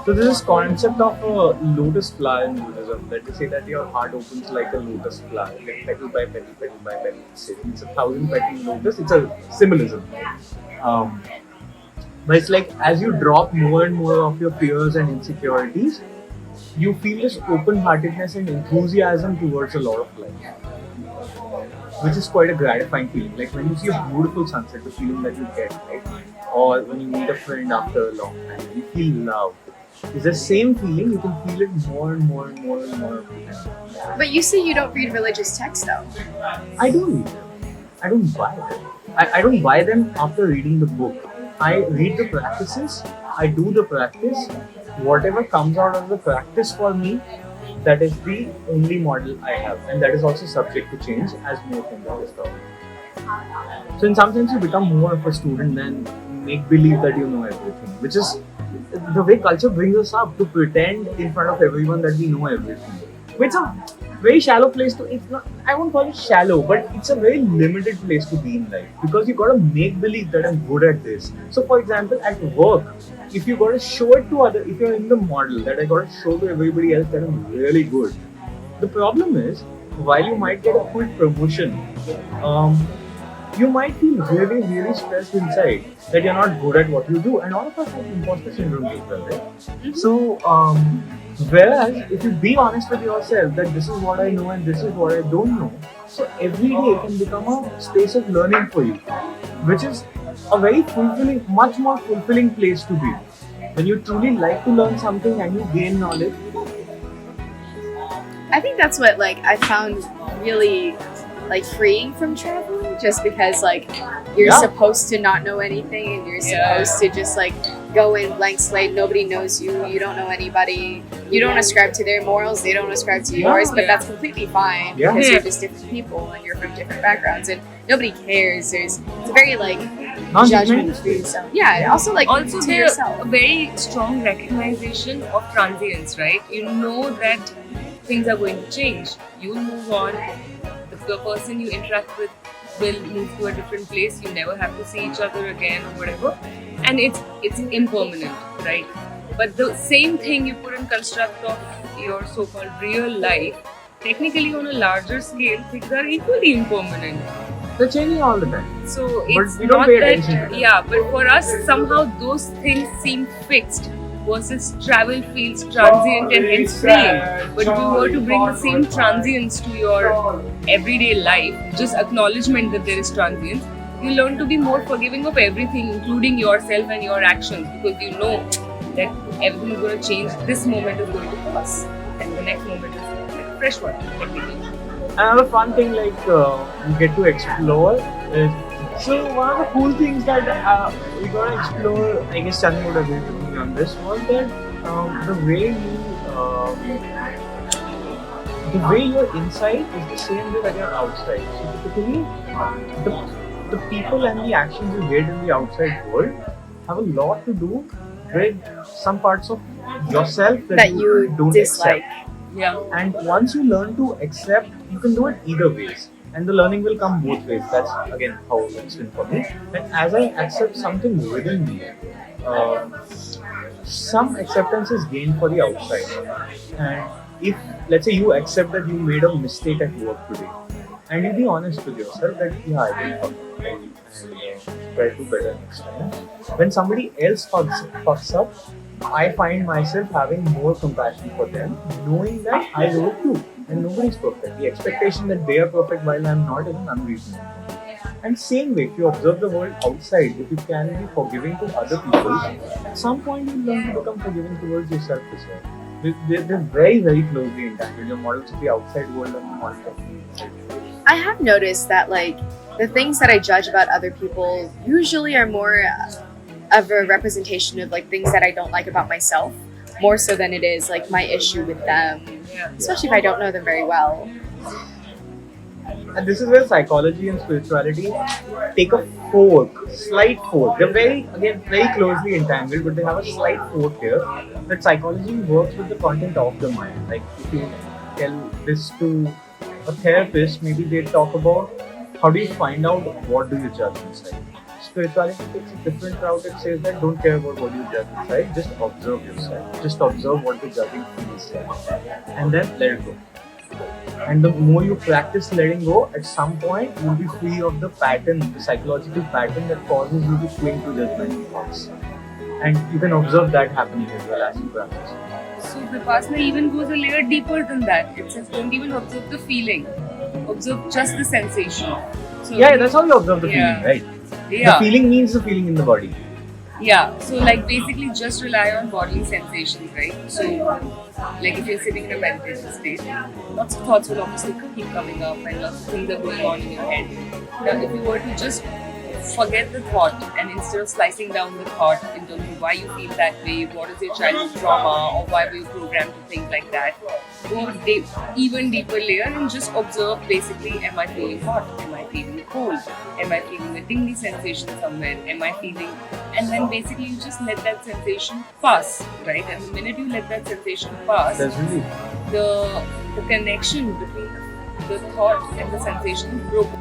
So this is concept of a lotus flower in Buddhism. That they say that your heart opens like a lotus flower, like petal by petal, petal by petal. It's a 1,000 petal lotus. It's a symbolism. Um, but it's like as you drop more and more of your fears and insecurities, you feel this open-heartedness and enthusiasm towards a lot of life, which is quite a gratifying feeling. Like when you see a beautiful sunset, the feeling that you get, right? Or when you meet a friend after a long time, you feel love. It's the same feeling, you can feel it more and more and more and more. But you say you don't read religious texts though. I don't read them. I don't buy them. I don't buy them after reading the book. I read the practices, I do the practice. Whatever comes out of the practice for me, that is the only model I have. And that is also subject to change as more things are discovered. So in some sense, you become more of a student than make believe that you know everything, which is the way culture brings us up, to pretend in front of everyone that we know everything. It's a very shallow place to, it's not, I won't call it shallow, but it's a very limited place to be in life, because you gotta make believe that I'm good at this. So for example, at work, if you gotta show it to other, if you're in the model that I gotta show to everybody else that I'm really good, the problem is, while you might get a quick promotion, you might feel really, really stressed inside that you're not good at what you do. And all of us have imposter syndrome as well, right? So, whereas if you be honest with yourself that this is what I know and this is what I don't know, so every day can become a space of learning for you, which is a very fulfilling, much more fulfilling place to be. When you truly like to learn something and you gain knowledge. I think that's what I found really freeing from traveling, just because you're supposed to not know anything and you're supposed to just go in blank slate. Nobody knows you, you don't know anybody, you don't ascribe to their morals, they don't ascribe to yours, but that's completely fine because you're just different people and you're from different backgrounds and nobody cares. It's a very judgment free. So also Also to yourself. a very strong recognition of transience, right? You know that things are going to change. You'll move on. The person you interact with will move to a different place. You never have to see each other again or whatever. And it's impermanent, right? But the same thing you put in construct of your so-called real life, technically on a larger scale, things are equally impermanent. They're changing all the time. So But it's we don't not pay that, attention to it. but for us somehow those things seem fixed versus travel feels transient and hence freeing. But if you were to bring the same transience to your everyday life, just acknowledgement that there is transience, you learn to be more forgiving of everything, including yourself and your actions, because you know that everything is going to change. This moment is going to pass, and the next moment is a fresh one. Another fun thing you get to explore is, so one of the cool things that we got to explore, I guess Chandni would agree with me on this, was that the way you're inside is the same way that you're outside. So typically, the people and the actions you get in the outside world have a lot to do with some parts of yourself that you don't dislike. accept. Yeah. And once you learn to accept, you can do it either ways. And the learning will come both ways. That's again how it's been for me. And as I accept something within me, some acceptance is gained for the outside. And if, let's say, you accept that you made a mistake at work today, and you be honest with yourself that I did fuck up and try to do better next time. When somebody else fucks up, I find myself having more compassion for them, knowing that I do it too. And nobody's perfect. The expectation that they are perfect while I'm not is unreasonable. And same way, if you observe the world outside, if you can be forgiving to other people, at some point you learn to become forgiving towards yourself as well. They're very, very closely entangled. Your models of the outside world and the models of the inside world. I have noticed that like the things that I judge about other people usually are more of a representation of like things that I don't like about myself, more so than it is like my issue with them, Yeah. especially if I don't know them very well. And this is where psychology and spirituality take a fork, slight fork. They're very closely entangled, but they have a slight fork here. That psychology works with the content of the mind. Like if you tell this to a therapist, maybe they talk about how do you find out what do you judge inside. Spirituality takes a different route. It says that don't care about what you judge inside, just observe yourself. Just observe what the judging feels like. And then let it go. And the more you practice letting go, at some point you'll be free of the pattern, the psychological pattern that causes you to cling to judgmental thoughts. And you can observe that happening as well as you practice. So Vipassana even goes a layer deeper than that. It says don't even observe the feeling, observe just the sensation. So Yeah, that's how you observe the Yeah. feeling, right? yeah, The feeling means the feeling in the body. yeah. So like basically just rely on bodily sensations, right? So like if you're sitting in a meditation state, lots of thoughts will obviously keep coming up and lots of things are going on in your head. Now if you were to just forget the thought and instead of slicing down the thought in terms of why you feel that way, what is your childhood trauma, or why were you programmed to think like that, go even deeper layer and just observe basically, am I feeling hot? Am I feeling cold? Am I feeling a tingly sensation somewhere? Am I feeling, and then basically you just let that sensation pass, right? And the minute you let that sensation pass, That's really the connection between the thought and the sensation is broken.